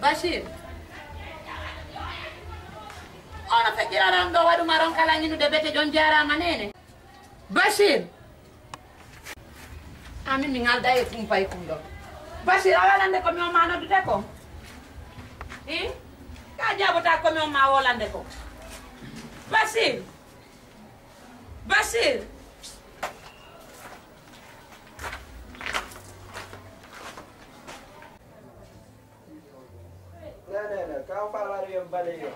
Bashir. Ona fejiraram do wadu maron kala nginu de bete jon jarama nene. Bashir. Ami mi ngalda e fumpay kundo. Bashir awalande ko mi o mano dute ko. Ka jabota ko mi o ma wolande ko. Bashir. Bashir. Nenan, kau falar yang balik.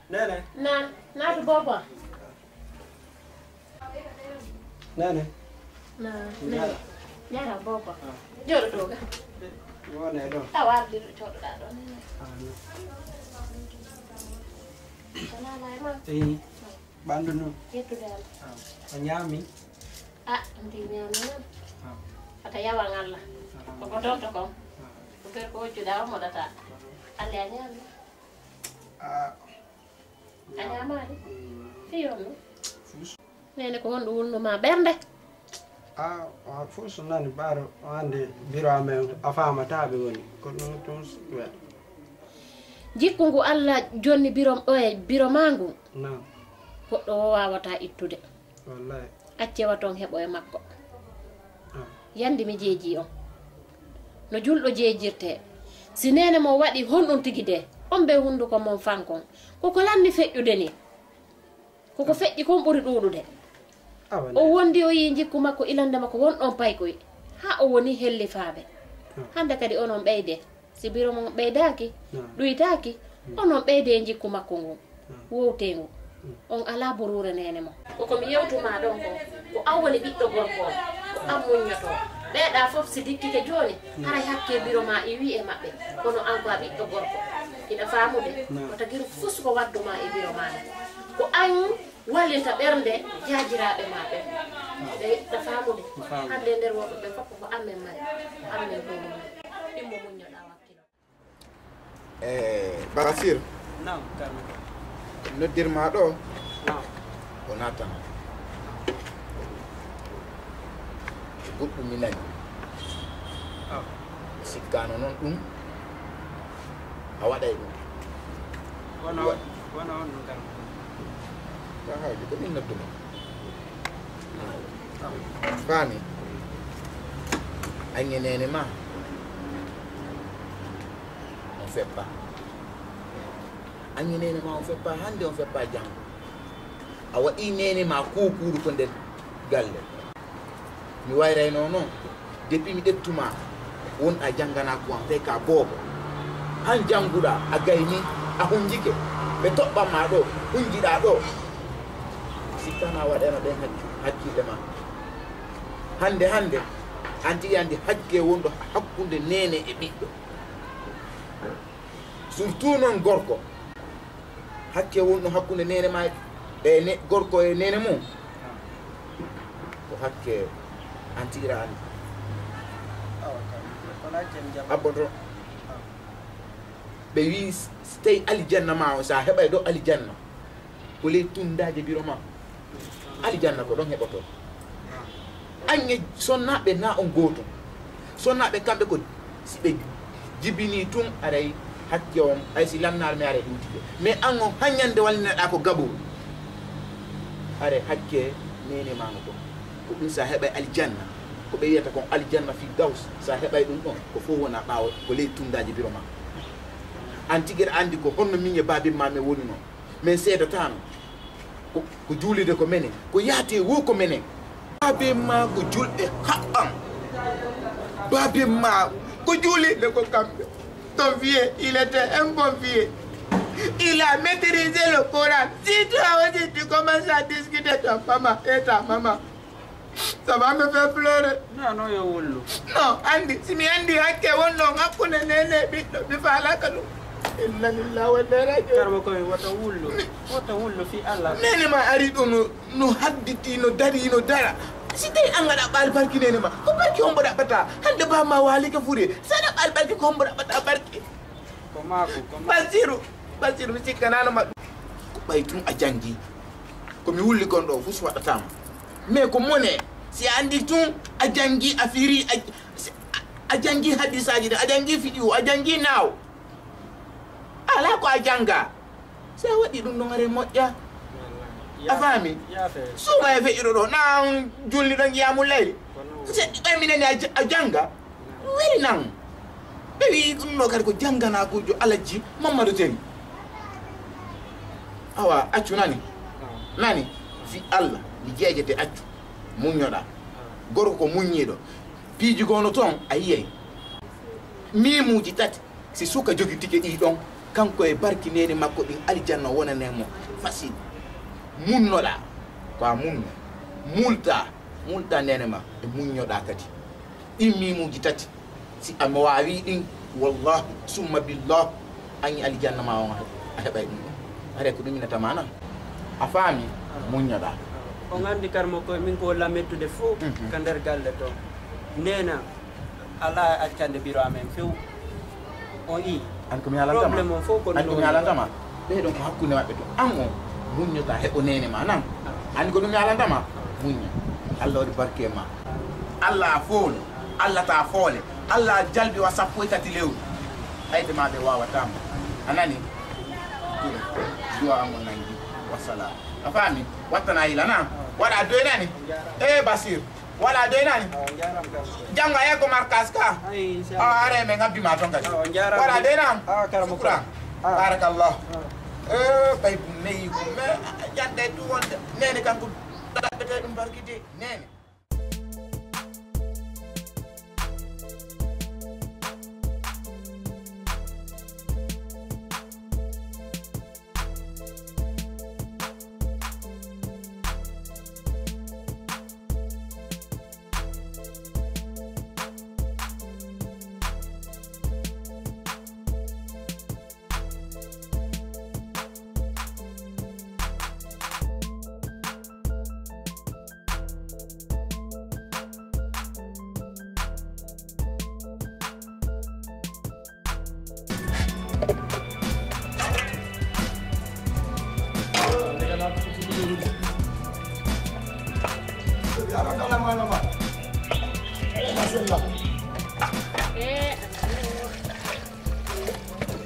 Nenan. Na tu bapa. Nenan. Nyara bapa. Jor tu kan. Mana itu? Tawar di cor dah tu. Sana lain mah. Bandung. Itu dah. Anyami. Nanti ni mana? Kata ya wang Allah. Kau dong tu kau. Bukan kau sudah mau datang. Aliannya. Ada apa ni? Fion. Nenek kau dulu nama bernde. Fus nani baru ande birame afama tabe woni ko non tons wet. Jikkungu Allah jonni biro mangu. Na. Goɗɗo o wawata ittude. Wallahi. Accewa toon heɓo e makko. Yandi mi jeeji on. No julɗo jeejirte. Si nene mo waɗi honɗum tigi de. On be hunduko mon fankon. Koko landi feƴƴude ni. Koko feƴƴi kon ɓuri ɗuɗude. O wondi o yi jikku makko ilande makko wonɗon paykoy. Ha o woni hellifaaɓe. Hande kadi onon ɓeyde. Si biro mon ɓeydaki ɗuytaki onon ɓeyde e jikku makko ngun wowtengu on ala borure nene mo koko mi yewtuma ɗon ko an woni ɓiɗɗo gorko ko an muññoto ɓeeɗa fof si dikkike joni haray hakke biro ma i wi e maɓɓe kono an ko a ɓiɗɗo gorko ina famude o tagiru fus ko wadduma e biro maɗa ko an wallinta ɓernde jajiraɓe maɓe ɓe ina famude hande nder woɓɓe ɓe fof ko amen mari amen hono ɗimmo muññoɗa wakkilo Basir. Naam, kami. Noddir ma ɗo Naam. o natana goɗɗum mi nani sikkano noon ɗum a waɗay ɗum Wana on kan. ka hawde ko min nodduma faami ange nene ma on fait pas ange nene ma on fait pas hande on fait pas jango a waɗi nene ma kukuuru ko nder galle mi wayrayno noon depuis mi ɗettuma won a janngana ko an te ka boobo han jannguɗa a gayni a hunjike ɓe toɓɓanma ɗo hunjiɗa ɗo sikkama waɗano ɗen hakkille ma hande an tigi andi hajke wonɗo hakkunde nene e ɓiɗɗo surtout noon gorko hakke wonɗo hakkunde nene ma e gorko e nene mum ko hakke an tigira andi abboto ɓe wi so tawi alijanna ma o sa heɓay ɗo alijanna ko ley tundaje biro ma alijanna ko ɗon heɓoto ange sonnaɓe na on goto sonnaɓe kamɓe ko si ɓe jibini tun aray hakke on ay si lannare mi ara ɗutike mais an on hañande wallinaɗa ko gaɓoru are hakke nene mama ɗon ko ɗum sa heɓay aljanna ko ɓe wiyata kon aljanna fi daws sa heɓay ɗum ɗon ko fof wona ɓawo ko ley tundaji biro ma an tiguiɗa andi ko honno min e babimma mi woni noon min seedatano ko juulide ko menen ko yaate wo ko menen babimma ko julɓe haɓɓam babimma ko juulide ko kamɓe ton vieux il était un bon vieux il a maîtrisé le Coran si toi aussi tu commences à discuter ton maman et ta maman ça va me faire pleurer Non, yo wullu. non andi si mi andi hakke wonɗon hakkunde nene ɓiɗɗo mi falaka ɗum inna lillahi wa inna ilaihi raji'un Karbo koy wata wullu fi Allah. nene ma ari ɗo no hadditi no dari no dara si tawi an gaɗa ɓaal barki nene ma ko barki hombo ɗaɓɓata hande bamma waalika fure saɗa ɓaal barki ko hombo ɗaɓɓata barki Ko mako basiru mi sikkanano ma ɗum ko ɓay tun a jangi komi hulli kon ɗo fus waɗatama mais ko mone si andi tun a jangi afiri a jangi hadisaji a jangi fidiwo a jangi naw ala ko a janga sa waɗi ɗum ɗon are moƴƴa a faami suma e feƴƴiɗo ɗo na julni ɗon jiyamu leydi seɗɗi ɓayminani a janga weli nan ɓe wi ɗum ɗo kadi ko janganakujo alajji mamadou teri awa accu nani fi allah mi jeejete accu muñoɗa gorko ko muñiɗo piiji gono toon a yiyay mimuji tati si suka jogi tike ɗi ɗon kanko e barki nene makko ɗin alijanna wonanemo facile munnoɗa ko a munno multa nene ma e muñoɗa kadi ɗin mimuji tati si ami wawi ɗin wallahi summa billah añi alijanna ma on a heɓay ɗum ɗon are ko ɗuminatama nan a faami muñoɗa on andi karmo ko min ko walla mettude fof ka nder galle to Nenan ala accande biro amen few on i an ko mi halantama problème on fof ko an ko mi halantama ɓeɗon ko hakkude maɓɓe to an o muññota heɓo nene ma nan andi ko ɗum mi halantama muñña allah waɗi barke ma allah a foolo allah ta foole allah jalbi wa sappo e tati lewru hayde ma ɓe wawatama a nani duwa amon nangi wassalam a faami wattana yilana waɗa doynani e basir waɗa doynani janggo a yeggo markas ka are me gabbima toon kadi waɗa doynam sukran barakallah ɓay ɗum neyi ko mais jande du wonde nene kanko ɗaɓɓete ɗum barkide nene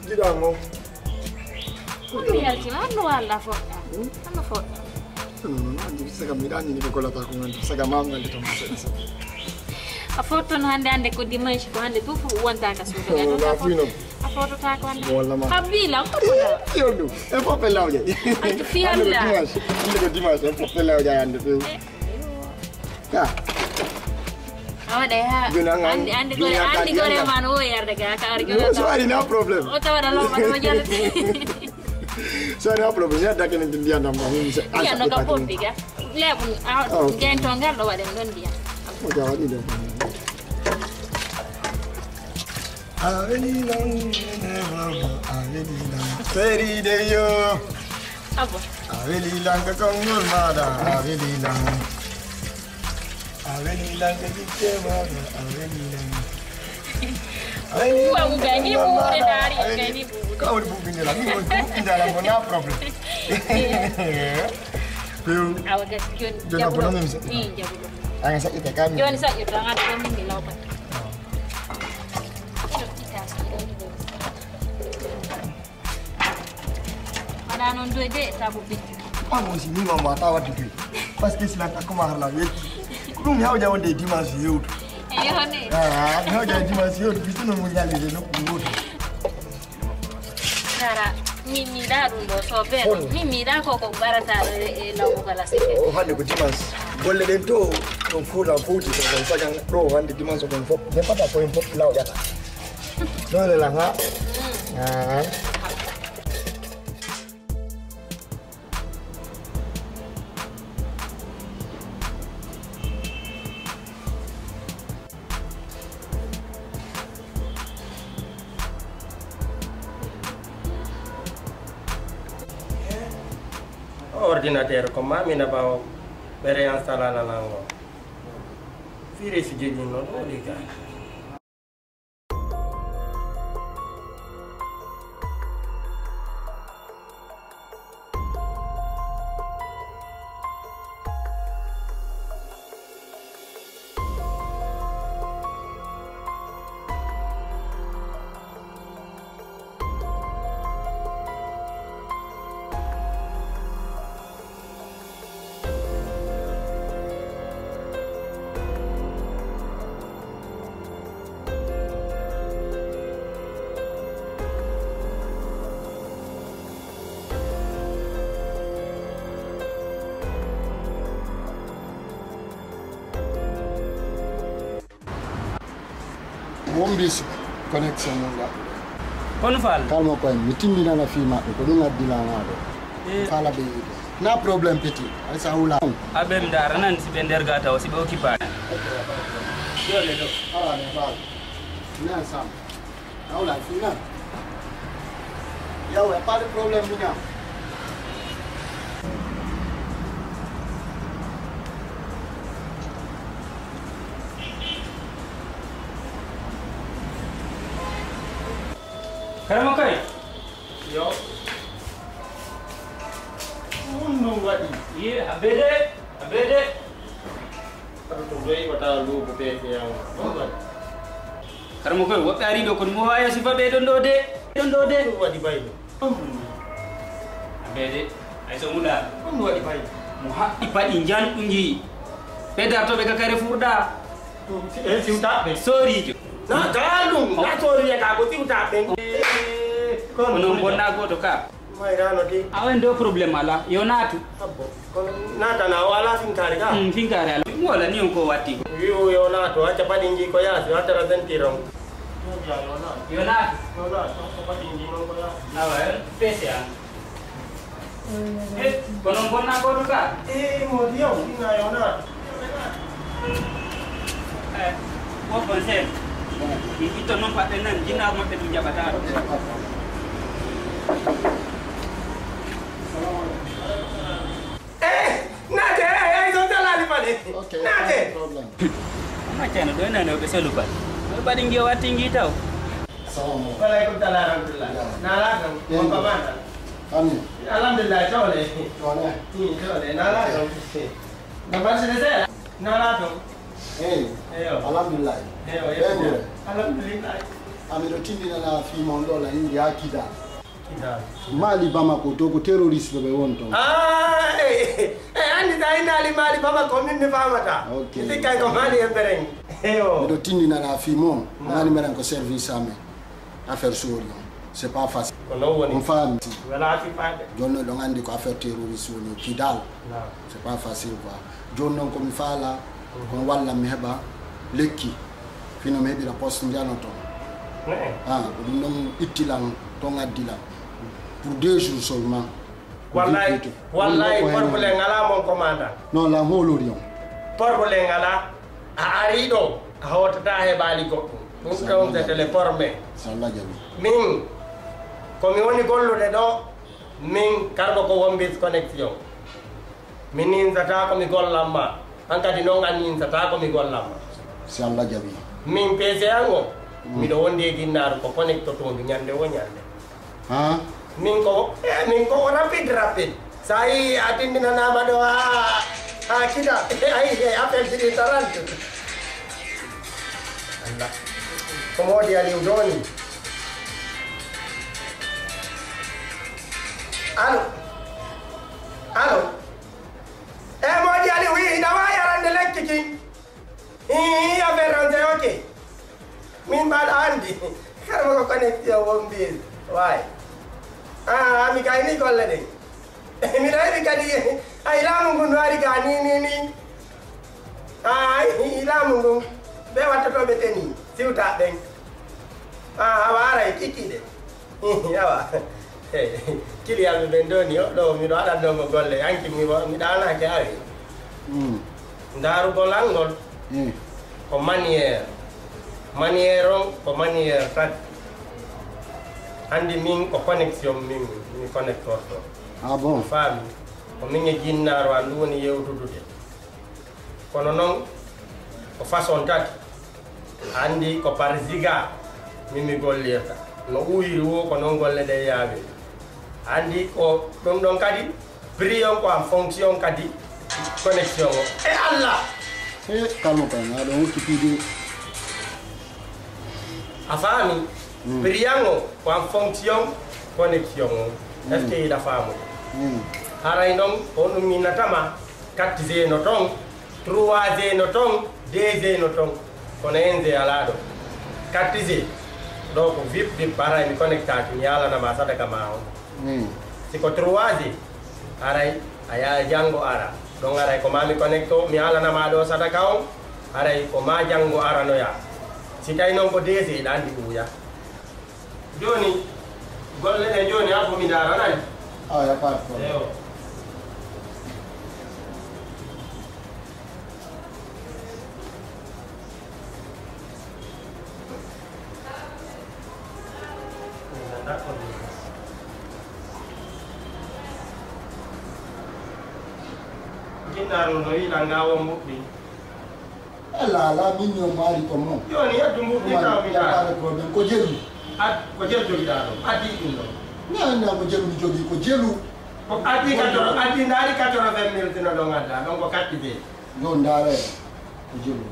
Gidango. Realti, ma non alla foto. Alla foto. Non bisa kami dan ini ko lata ko nganto saga mam nganto to masa. A foto no hande ko dimanche ko hande tu fu wonta ka so ga La fino. A foto ta ko hande. Wala ma. Habila ko ko da. Io do. E po pelaw je. Ai tu fialla. Ini ko dimanche po pelaw je ande tu. Ka. Awa dai ha. Andi gore man o yarde ga ka arjo. No problem. O tawara lo ma jare. Sorry, no problem. Ya dak nen dia ndam mi se. Ya no ka poppi ga. Lebun a gento ngal do waden don dia. O jawa di do. Aveli lang. Feri de yo. Abo. Aveli lang ka kongul mada. Aveli lang. Aveli lang ka dikema. Aveli lang. Wa ugani bu dari ugani bu. Kau di bubing ni lagi, bubing dalam mana problem? Piu. Awa gas kyun. Jangan pernah mesti. Iya, jabu. Ang sakit kami. Yon sa yu rangat ko min dilaw pa. Ada non dua de tabu bit. Kamu sini mama tahu di duit. Pas kesilang aku mahar lagi. Kau ni awak jawab di dimas yud. Eh hone. Ah, ni awak jawab di dimas yud. Bisu nak menjadi je nak kubur. Cara mimi da do so be. Mimi da ko barata law kala sike. Oh, hande ko dimas. Bolle den to on fuda futi to on sajan do hande dimas on fop. Ne pada point fop law jata. Dole lah ha. Ah. ordinateur ko mamina bawo bere installala nango firi si jeni non woni ga wombis connection mo kono fal kalmo ko mi tindina na fi mabbe ko dum adila ngado fala be na problem petit ay sa hula abem dara nan si be nder gata o si be okipa dole do ala ne fal na sam hula fi na yaw pas de problème bu ñam karama kay yo no wadi ye abede to doy wata lu ko be yaw karama koy wobbe ari do kon mo waya sifa be don do de wadi baydo abede ay so mula ko wadi baydo mo haɓɓi paɗi janɗuji pedartoɓe ka kare furɗa siwtaɓe sorijo na kalum na soriya ka ko siwtaɓe onon bonna goto ka mayrano de awen do probléme ala yo naatu abbo kono natana o ala finkare ka finkare ala mo wala ni on ko watti ko yo nato acca paɗinji ko yaasi wattara sentiron yo naatu awa pese an konon bonna goto ka modi yow ina yo nato woppon sen itto noon paɗɗen nan jinnaɓe maɓɓe ɗum jaɓata ɗo nate ay so talali paɗe nate maccano ɗo nane oɓe selu paɗe oɓe ɓaɗi ngi o watti ngi taw waleykum salam rahmatullah nala kam on pamata amin alhamdulillah tole tole tole nala kam na barside sela nala to alhamdulillah alhamdulillah amiɗo tindina na fimon ɗo la yimɓe ha kida mali bamako to ko terroriste ɓe won ton andi sa inali mali bamako min mi famata sikkay ko mali e bereng miɗo tindina na fimon mani meɗen ko service amen affaire sori on c'est pas facile on faami joni ɗon andi ko affaire terroriste woni kidal c'est pas facile quoi joni noon komi faala kono walla mi heɓa lekki fino mi heɓira poste jano ton ko ɗum ɗon ittilan ton addilan pour 2 jours seulement wallahi porpole ngala mon commandant non la holori on porpole ngala a ari ɗo a hotata heɓali goɗɗum ɗum ɗon de téléformé sallah jaɓi min komi woni gollude ɗo min kargo ko wombis connexion min ninsata komi gollanma hankadi noon an ninsata komi gollanma si Allah jaɓi min PC an o miɗo wondi e ginnaru ko connecto tondu ñande wo ñande min ko rapide sa yi a tindinanama ɗo ha kita ayi appel siɗi 30 allah ko moodi aliw doni allo moodi aliw wi ɗawa yarande lekki ki affaire ronse ok min mbaɗa andi karma ko connexion won mbir way mi kay ni golle ɗe miɗo heɓi kadi ay laamu ngun wari ga ni laamu ngun ɓe wattatoɓe teni siwta ɓen awa aray kikkiɗe awa kiliyaɓe ɓen doni o ɗo miɗo waɗannomo golle hanki miɗa anake awi darugol angol ko maniére on ko maniére tati andi min ko connexion min mi connector to bon faami ko min e jinnaro andu woni yewtudude kono noon ko façon tati andi ko par giga min mi gollirta no uyiri wo ko noon golle ɗe yaawi andi ko ɗum ɗon kadi prix on ko en fonction kadi connexion o e allah kalmo kan aɗo hokkitide a faami prix o ko en fonction connexion o est ce que yiɗa faamude haray noon ko ɗum minnatama 4G no ton 3G no ton 2G no ton kono 1G ala ɗo 4G ɗo ko vip haray mi connectaki mi yalanama sadaka ma on siko 3G haray a yaa janngo ara ɗon aray ko mami connecto mi yalanama ɗo sadaka on haray ko ma janngo aranoya si tawi noon ko deseeɗa anndi ko wuya jooni golle ɗe jooni a fomi ndaara nani ya pas de problème eyo ginnaaru no wiiɗa ngawo mbuɓɓi la minyo mari ko moom joni yettu mbuɓɓi kawmiɗa pas de problème ko jelu ko jelu jogiɗa ɗum addi ɗum ɗon na ko jelu jogi ko jelu ko addi ndaari 80 000 tino ɗon adda ɗon ko katti be yo ndaare ko jelu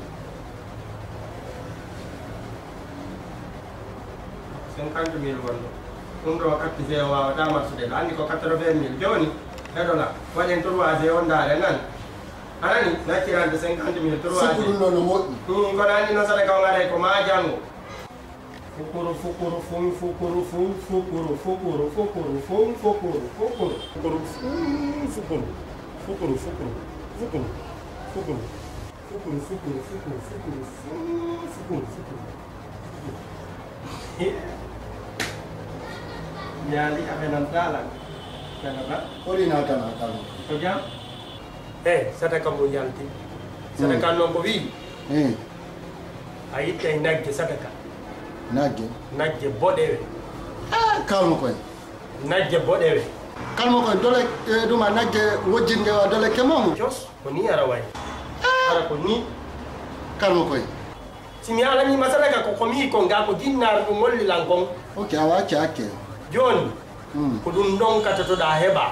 50 000 gonɗo ɗum ɗo katti be wawata marsude ɗo anndi ko 80 000 joni heɗola waɗen tourwage o ndaare nan anani naccirande 50 000 tourwage sikku ɗum ɗo no moƴƴi kono anndi noon saɗa kaw ngaɗay ko ma janngo fukuru fukuru fum fukuru fum fukuru fukuru fukuru fum fukuru fukuru fukuru fum fukuru fukuru fukuru fukuru fukuru fukuru fukuru fukuru fukuru fum fukuru fukuru ñaali aɓenan talan kanaba holina tan a kala ko jam sata kam mo jalti sata kan noon ko wi a yittay nagge sadaka nagge boɗewe kalmo koye nagge boɗewe kalmo koye dole ɗuma nagge wojjinde wa dole kemomo jos ko ni ara way ara ko ni kalmo koye simi alanima sadaka ko komi ko nga ko jinnaaro ɗum mollilan kon ok a wacce hakke joni ko ɗum ɗon katatoɗa heɓa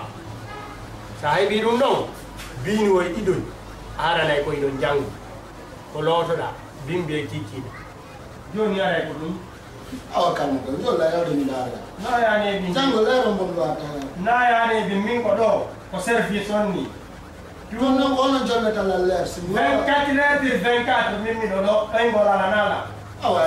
sa heeɓi ɗum ɗon bini woye ɗiɗoy aranay ko iɗon janngo ko lootoɗa bimbi e kikkiɗe joni aray ko ɗum awa kalmo koye yo layawde mi ndaara nayanebi janngo leyro mbom ɗowata nayanebi min ko ɗo ko service on ni ɗum noon ono jonnetala leer si 24 heures 24 min miɗo ɗo ɓeygolala nala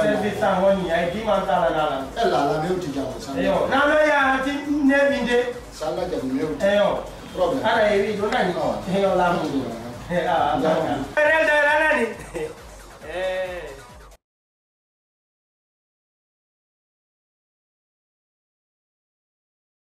service tan woni ay dimantala nala elala mewti jango sa eyo nano yahati neɓi nde salla jaɓi mewti eyo problème ara e wi ɗo nani eyo lamuɗo relda ranani